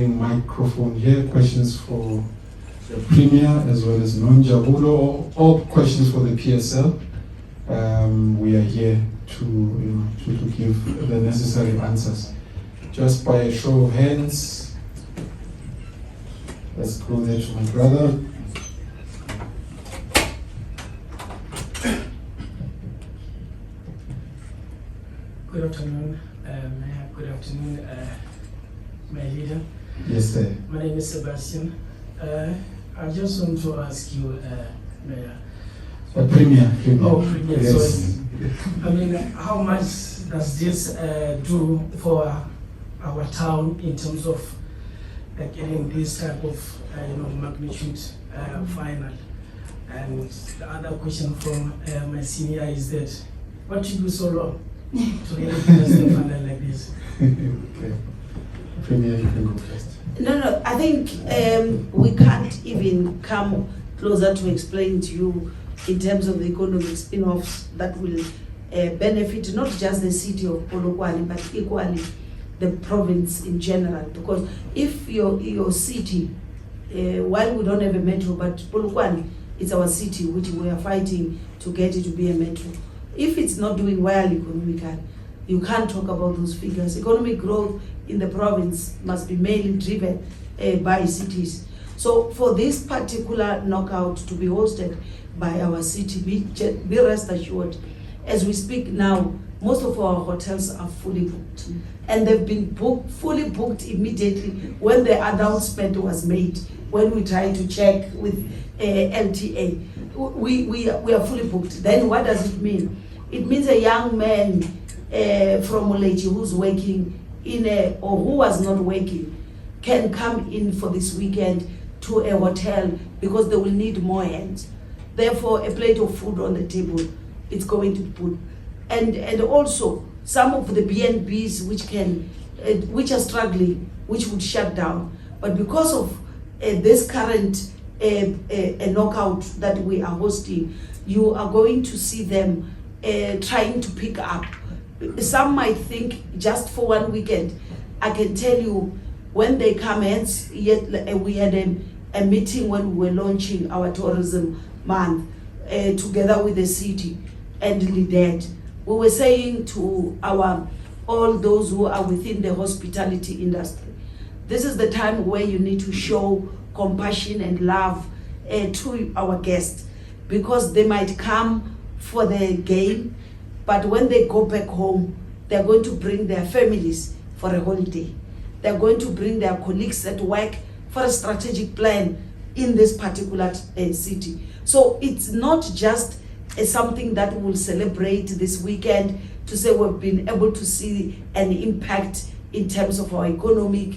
Microphone here, questions for the Premier as well as Non-Jabulo, or questions for the PSL. We are here to give the necessary answers. Just by a show of hands, let's go there to my brother. Good afternoon. Good afternoon, my leader. Yes, sir. My name is Sebastian. I just want to ask you, Mayor. Premier. Oh, Premier. Yes. So, I mean, how much does this do for our town in terms of getting this type of magnitude final? And the other question from my senior is that what took you so long to really finish the final like this? Okay. Premier, you can go first. No, I think we can't even come closer to explain to you in terms of the economic spin-offs that will benefit not just the city of Polokwane, but equally the province in general. Because if your city, while we don't have a metro, but Polokwane is our city, which we are fighting to get it to be a metro. If it's not doing well economically, you can't talk about those figures. Economic growth in the province must be mainly driven by cities. So for this particular knockout to be hosted by our city, be rest assured, as we speak now, most of our hotels are fully booked. And they've been fully booked immediately when the announcement was made, when we tried to check with LTA. We are fully booked. Then what does it mean? It means a young man from Olechi who's working or who was not working can come in for this weekend to a hotel because they will need more hands. Therefore, a plate of food on the table, it's going to be put. And also, some of the BNBs which are struggling, which would shut down. But because of this current knockout that we are hosting, you are going to see them trying to pick up. Some might think just for one weekend. I can tell you when they come, hence we had a meeting when we were launching our tourism month together with the city and LIDED. We were saying to all those who are within the hospitality industry, this is the time where you need to show compassion and love to our guests, because they might come for the game, but when they go back home, they're going to bring their families for a holiday. They're going to bring their colleagues at work for a strategic plan in this particular city. So it's not just something that we'll celebrate this weekend to say we've been able to see an impact in terms of our economic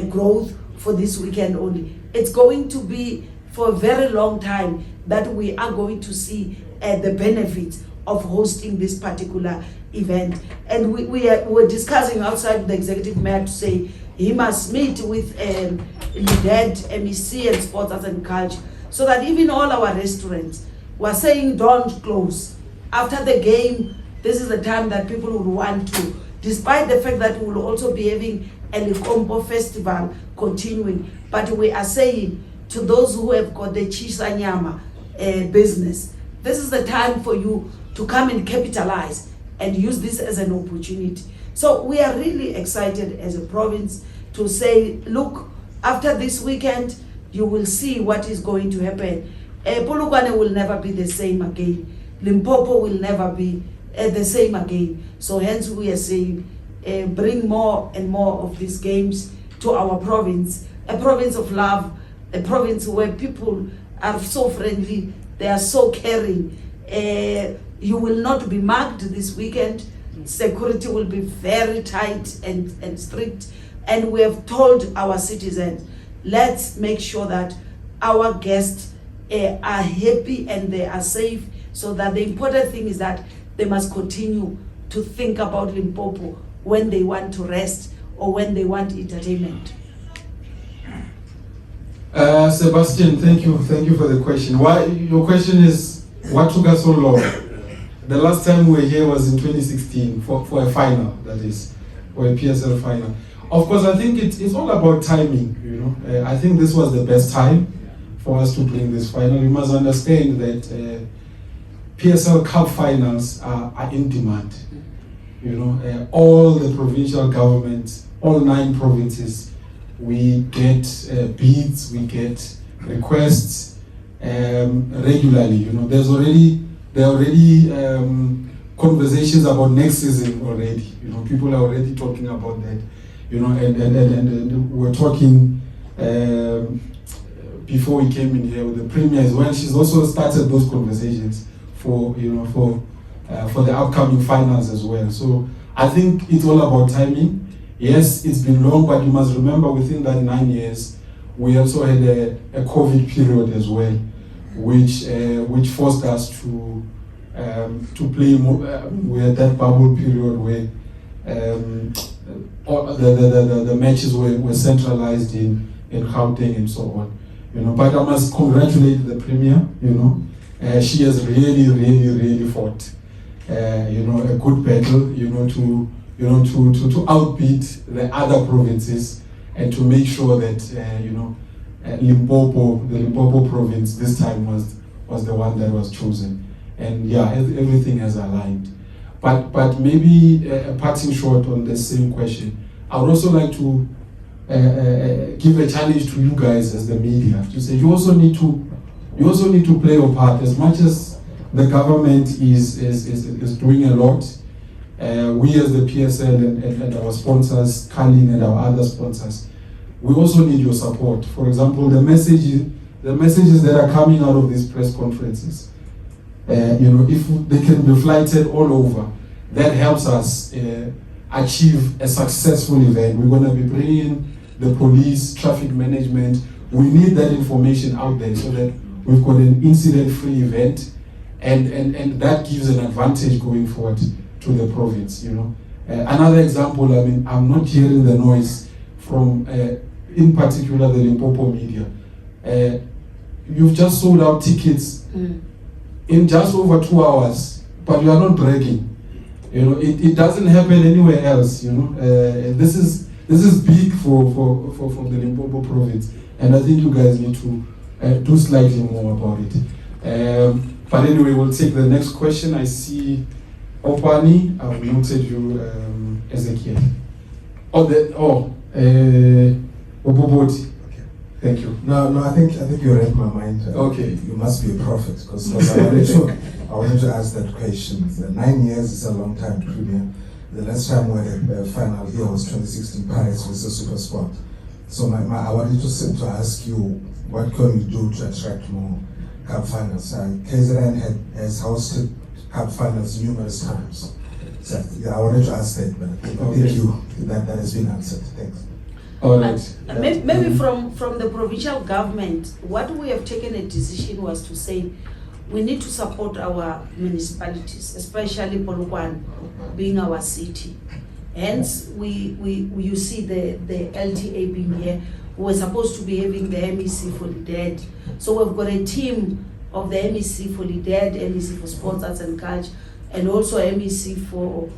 growth for this weekend only. It's going to be for a very long time that we are going to see the benefits of hosting this particular event. And we were discussing outside the executive mayor to say he must meet with LIDED, MEC and Sports Arts and Culture, so that even all our restaurants were saying don't close. After the game, this is the time that people would want to, despite the fact that we will also be having a Likombo festival continuing. But we are saying to those who have got the Chisanyama business, this is the time for you to come and capitalize and use this as an opportunity. So we are really excited as a province to say, look, after this weekend, you will see what is going to happen. Polokwane will never be the same again. Limpopo will never be the same again. So hence we are saying, bring more and more of these games to our province, a province of love, a province where people are so friendly, they are so caring. You will not be mugged this weekend. Security will be very tight and strict. And we have told our citizens, let's make sure that our guests are happy and they are safe, so that the important thing is that they must continue to think about Limpopo when they want to rest or when they want entertainment. Sebastian, thank you for the question. Your question is, what took us so long? The last time we were here was in 2016 for a final, that is, for a PSL final. Of course, I think it's all about timing, you know. I think this was the best time for us to bring this final. You must understand that PSL Cup finals are in demand. You know, all the provincial governments, all 9 provinces, we get bids, we get requests regularly. You know, there are already conversations about next season already. You know, people are already talking about that. You know, and we're talking before we came in here with the Premier as well. She's also started those conversations for the upcoming finals as well. So I think it's all about timing. Yes, it's been long, but you must remember within that 9 years, we also had a COVID period as well, which forced us to play more. We had that bubble period where all the matches were centralized in Gauteng and so on. You know, but I must congratulate the Premier. You know, she has really fought. You know, a good battle. You know, to outbeat the other provinces and to make sure that you know, Limpopo, the Limpopo province this time was the one that was chosen. And yeah, everything has aligned. But maybe a parting shot on the same question. I would also like to give a challenge to you guys as the media to say you also need to play your part. As much as the government is doing a lot, we as the PSL and our sponsors, Kalin and our other sponsors, we also need your support. For example, the messages that are coming out of these press conferences, you know, if they can be flighted all over, that helps us achieve a successful event. We're going to be bringing the police, traffic management. We need that information out there so that we've got an incident-free event, and that gives an advantage going forward to the province. You know, another example. I mean, I'm not hearing the noise from, in particular, the Limpopo media. You've just sold out tickets in just over 2 hours, but you are not bragging. You know, it doesn't happen anywhere else. You know, this is big for the Limpopo province, and I think you guys need to do slightly more about it. But anyway, we'll take the next question. I see Opani. I've noted you, Ezekiel. Oboboti. Okay. Thank you. No, I think you read my mind. Okay. You must be a prophet because I wanted to ask that question. 9 years is a long time, Premier. The last time we had a final here was 2016 Pirates versus Super Sport. So I wanted to ask you, what can you do to attract more cup finals? KZN has hosted cup finals numerous times. So yeah, I wanted to ask that, but I think that has been answered. Thanks. All right. Maybe from the provincial government, what we have taken a decision was to say we need to support our municipalities, especially Polokwane being our city. Hence, you see the LTA being here. We're supposed to be having the MEC for the dead. So we've got a team of the MEC for the dead, MEC for sports, arts and culture, and also MEC for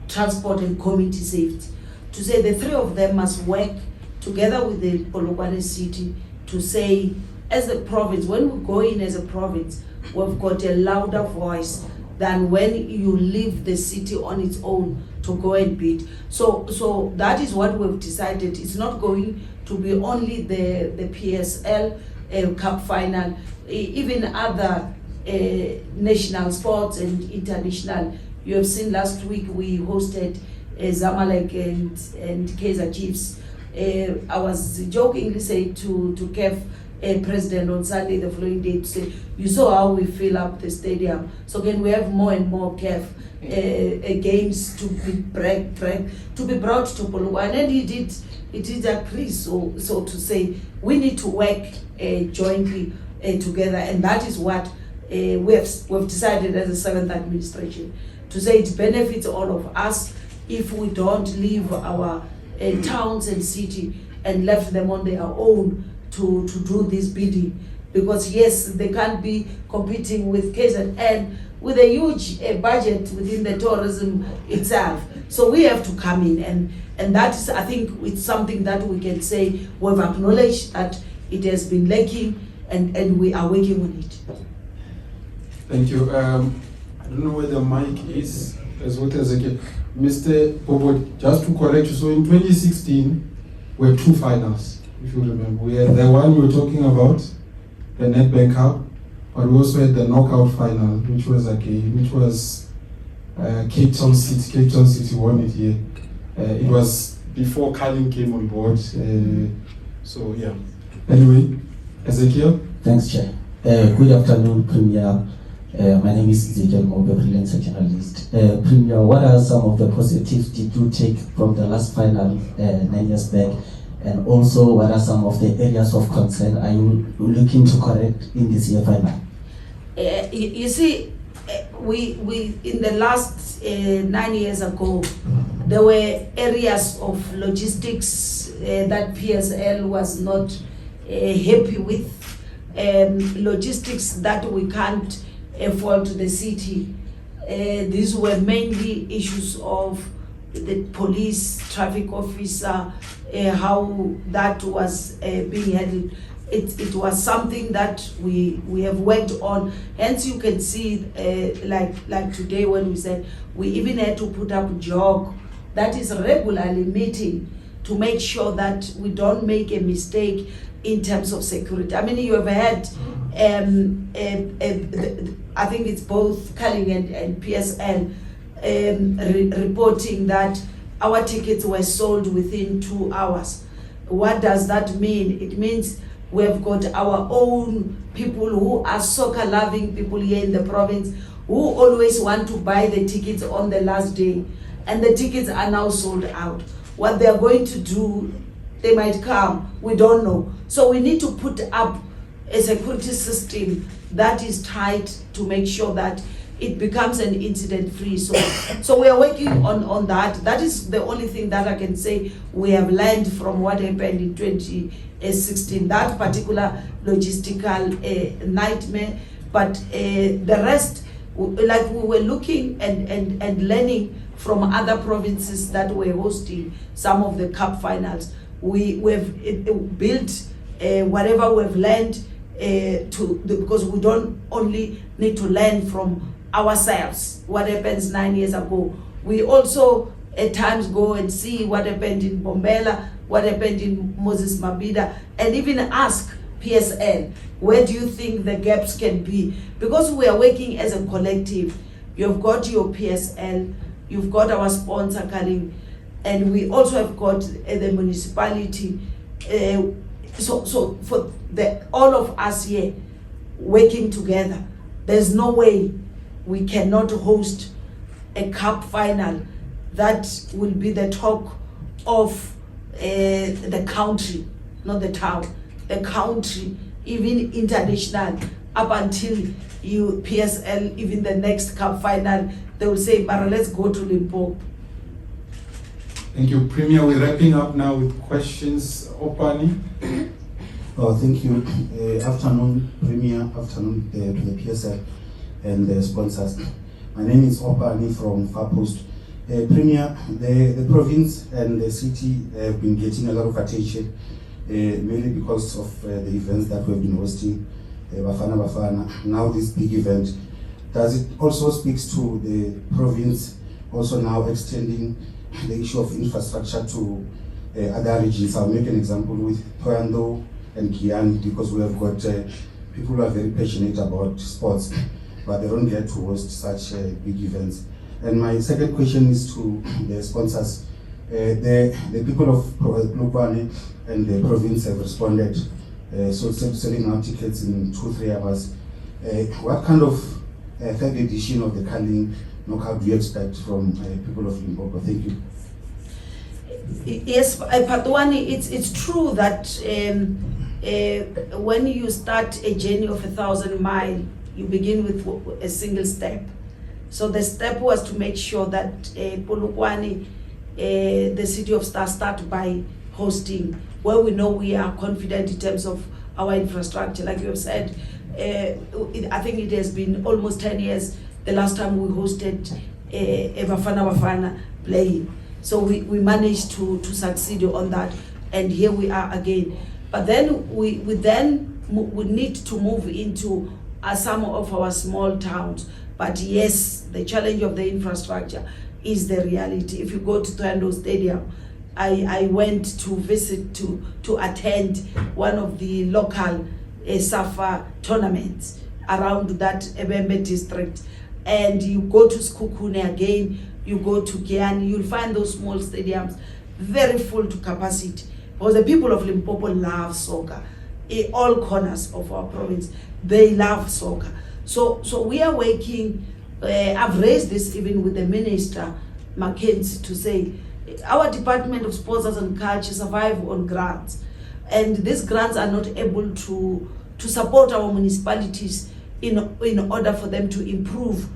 transport and community safety. To say the 3 of them must work together with the Polokwane city to say, as a province, when we go in as a province, we've got a louder voice than when you leave the city on its own to go and bid. So that is what we've decided. It's not going to be only the PSL Cup final, even other national sports and international. You have seen last week we hosted Zamalek and Kaizer Chiefs. I was jokingly saying to Kev, President on Sunday, the following day, to say, you saw how we fill up the stadium. So can we have more and more games to be brought to Polokwane? And he did agree. So to say, we need to work jointly together, and that is what we've decided as a 7th administration, to say it benefits all of us if we don't leave our towns and city and left them on their own to do this bidding. Because yes, they can't be competing with KZN with a huge budget within the tourism itself. So we have to come in, and that is, I think, it's something that we can say we've acknowledged that it has been lacking, and we are working on it. Thank you. I don't know where the mic is. As what as again, Mr. Bobo, just to correct you. So in 2016, we had 2 finals, if you remember. We had the one we were talking about, the Nedbank Cup, but we also had the knockout final, which was Cape Town City. Cape Town City won it here. It was before Carling came on board. So yeah. Anyway, Ezekiel. Thanks, Chair. Good afternoon, Premier. My name is Ezekiel Mobe, freelancer journalist. Premier, what are some of the positives did you take from the last final 9 years back? And also, what are some of the areas of concern are you looking to correct in this year final? You see, we in the last 9 years ago, there were areas of logistics that PSL was not happy with, logistics that we can't afford to the city. These were mainly issues of the police, traffic officer, how that was being handled. It was something that we have worked on. Hence, you can see, like today when we said we even had to put up a jog that is regularly meeting to make sure that we don't make a mistake in terms of security. I mean, you have had, I think it's both Carling and PSL reporting that our tickets were sold within 2 hours. What does that mean? It means we have got our own people who are soccer-loving people here in the province who always want to buy the tickets on the last day, and the tickets are now sold out. What they are going to do, they might come, we don't know. So we need to put up a security system that is tight to make sure that it becomes an incident-free. So we are working on that. That is the only thing that I can say we have learned from what happened in 2016, that particular logistical nightmare. But the rest, like we were looking and learning from other provinces that were hosting some of the cup finals. We've built whatever we've learned because we don't only need to learn from ourselves what happens 9 years ago. We also at times go and see what happened in Bombela, what happened in Moses Mabhida, and even ask PSL, where do you think the gaps can be? Because we are working as a collective. You've got your PSL, you've got our sponsor, Carling, and we also have got the municipality. So for all of us here working together, there's no way we cannot host a cup final that will be the talk of the country, not the town, the country, even international, up until you PSL, even the next cup final, they will say, Mara, let's go to Limpopo. Thank you, Premier. We're wrapping up now with questions. Opani. Oh, thank you. Afternoon, Premier. Afternoon to the PSL and the sponsors. My name is Opani from Far Post. Premier, the province and the city have been getting a lot of attention, mainly because of the events that we've been hosting, Bafana. Now this big event. Does it also speaks to the province also now extending the issue of infrastructure to other regions? I'll make an example with Thohoyandou and Giyani, because we have got people who are very passionate about sports, but they don't get to host such big events. And my second question is to the sponsors. The people of Polokwane and the province have responded, so selling out tickets in 2-3 hours. What kind of third edition of the Carling knockout do you expect from people of Limpopo? Thank you. Yes, Patwani, it's true that when you start a journey of 1,000 miles, you begin with a single step. So the step was to make sure that Polokwane, the city of Star, start by hosting, where we know we are confident in terms of our infrastructure. Like you have said, I think it has been almost 10 years the last time we hosted Bafana playing. So we managed to succeed on that, and here we are again. But then we need to move into some of our small towns. But yes, the challenge of the infrastructure is the reality. If you go to Tondo Stadium, I went to visit to attend one of the local SAFA tournaments around that Ebembe district, and you go to Skukune again, you go to Giani, you'll find those small stadiums very full to capacity, because the people of Limpopo love soccer. In all corners of our province, they love soccer. So we are working, I've raised this even with the Minister, Mackenzie, to say, our Department of Sports and Culture survive on grants, and these grants are not able to support our municipalities in order for them to improve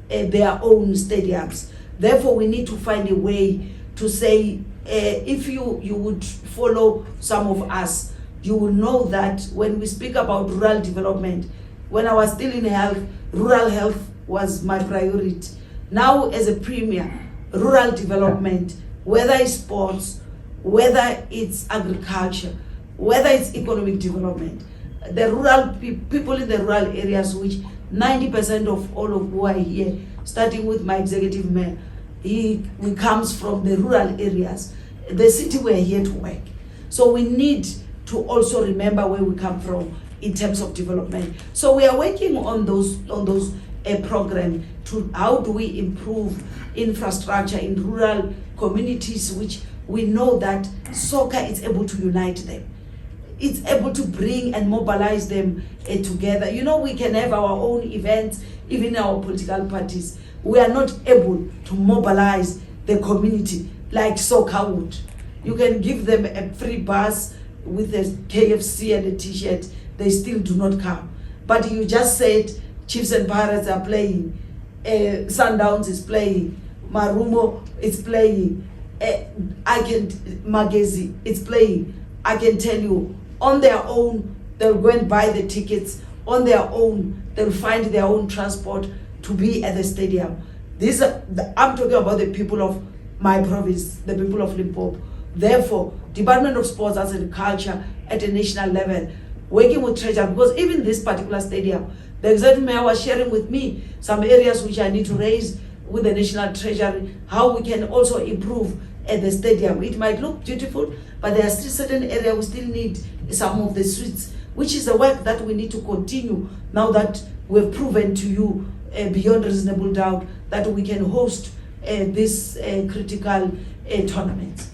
their own stadiums. Therefore, we need to find a way to say, if you would follow some of us, you will know that when we speak about rural development, when I was still in health, rural health was my priority. Now, as a premier, rural development, whether it's sports, whether it's agriculture, whether it's economic development, the rural people in the rural areas, which 90% of all of who are here, starting with my executive mayor, he comes from the rural areas. The city, we're here to work. So we need to also remember where we come from in terms of development. So we are working on those programs to how do we improve infrastructure in rural communities, which we know that soccer is able to unite them. It's able to bring and mobilize them together. You know, we can have our own events, even our political parties. We are not able to mobilize the community like soccer would. You can give them a free bus with a KFC and a t-shirt, they still do not come. But you just said Chiefs and Pirates are playing, Sundowns is playing, Marumo is playing, Magezi is playing. I can tell you, on their own, they'll go and buy the tickets. On their own, they'll find their own transport to be at the stadium. I'm talking about the people of my province, the people of Limpopo. Therefore, Department of Sports and Culture at a national level, working with Treasury, because even this particular stadium, the executive mayor was sharing with me some areas which I need to raise with the National Treasury, how we can also improve at the stadium. It might look beautiful, but there are still certain areas we still need some of the streets, which is a work that we need to continue now that we've proven to you beyond reasonable doubt that we can host this critical tournament.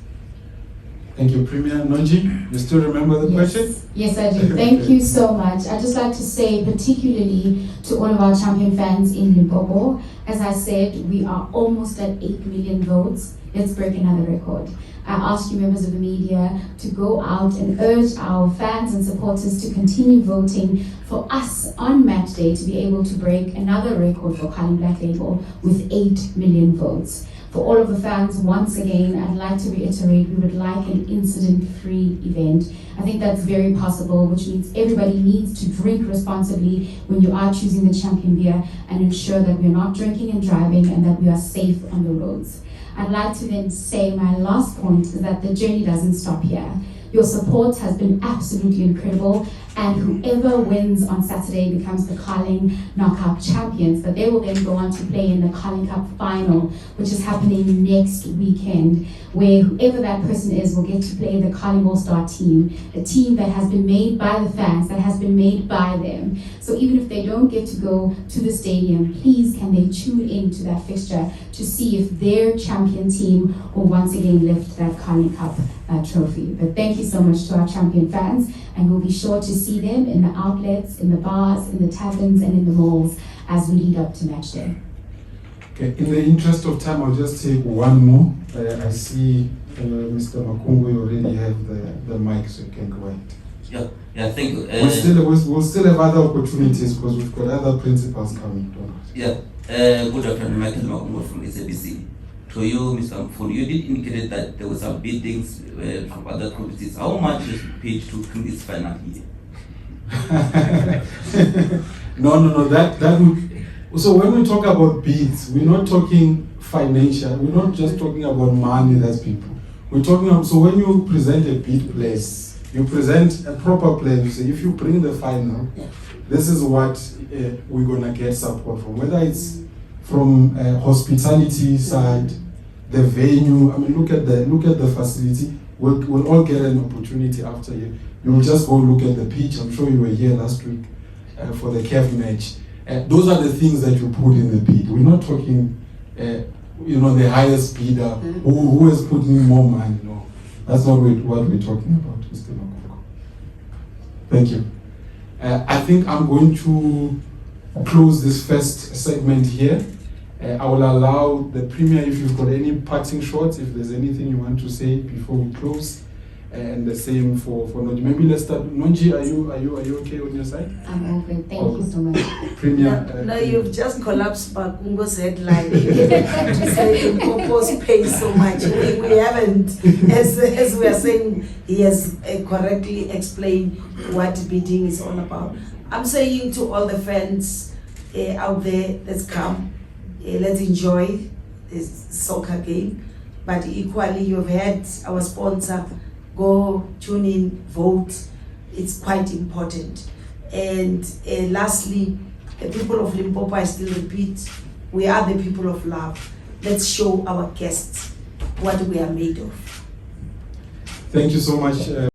Thank you, Premier Nonji. You still remember the question? Yes, I do. Thank you so much. I'd just like to say particularly to all of our champion fans in Limpopo, as I said, we are almost at 8 million votes. Let's break another record. I ask you, members of the media, to go out and urge our fans and supporters to continue voting for us on match day to be able to break another record for Carling Black Label with 8 million votes. For all of the fans, once again, I'd like to reiterate, we would like an incident-free event. I think that's very possible, which means everybody needs to drink responsibly when you are choosing the champion beer and ensure that we're not drinking and driving and that we are safe on the roads. I'd like to then say my last point is that the journey doesn't stop here. Your support has been absolutely incredible, and whoever wins on Saturday becomes the Carling Knockout champions. But they will then go on to play in the Carling Cup final, which is happening next weekend, where whoever that person is will get to play the Carling All-Star team, a team that has been made by the fans, that has been made by them. So even if they don't get to go to the stadium, please can they tune into that fixture to see if their champion team will once again lift that Carling Cup trophy. But thank you so much to our champion fans, and we'll be sure to see them in the outlets, in the bars, in the taverns, and in the malls as we lead up to match day. Okay, in the interest of time, I'll just take one more. I see Mr. Makungu already have the mic, so you can go ahead. Yeah, thank you. We'll still have other opportunities because we've got other principals coming. Good afternoon, Michael Makungu from SABC. To you, Mr. Mfulu, you did indicate that there were some biddings from other committees. How much is paid to win this final year? No. That would. So when we talk about bids, we're not talking financial. We're not just talking about money. That's people. We're talking about, so when you present a bid plan, you present a proper plan. You say, if you bring the final, this is what we're gonna get support from. Whether it's from hospitality side, the venue. I mean, look at the facility. We'll all get an opportunity after you. You'll just go look at the pitch. I'm sure you were here last week for the CAF match. Those are the things that you put in the bid. We're not talking, the highest bidder who has put in more money. No, that's not what we're talking about, Mr. Makoko. Thank you. I think I'm going to close this first segment here. I will allow the Premier, if you've got any parting shots, if there's anything you want to say before we close. And the same for Nonji. Maybe let's start. Nonji, are you okay on your side? I'm okay. Thank you so much. Premier. No, you've just collapsed Bakungo's headline to say Limpopo's pay so much. We haven't, as we are saying, he has correctly explained what bidding is all about. I'm saying to all the fans out there, let's come, let's enjoy this soccer game. But equally, you've had our sponsor. Go tune in, vote. It's quite important. And lastly, the people of Limpopo, I still repeat, we are the people of love. Let's show our guests what we are made of. Thank you so much.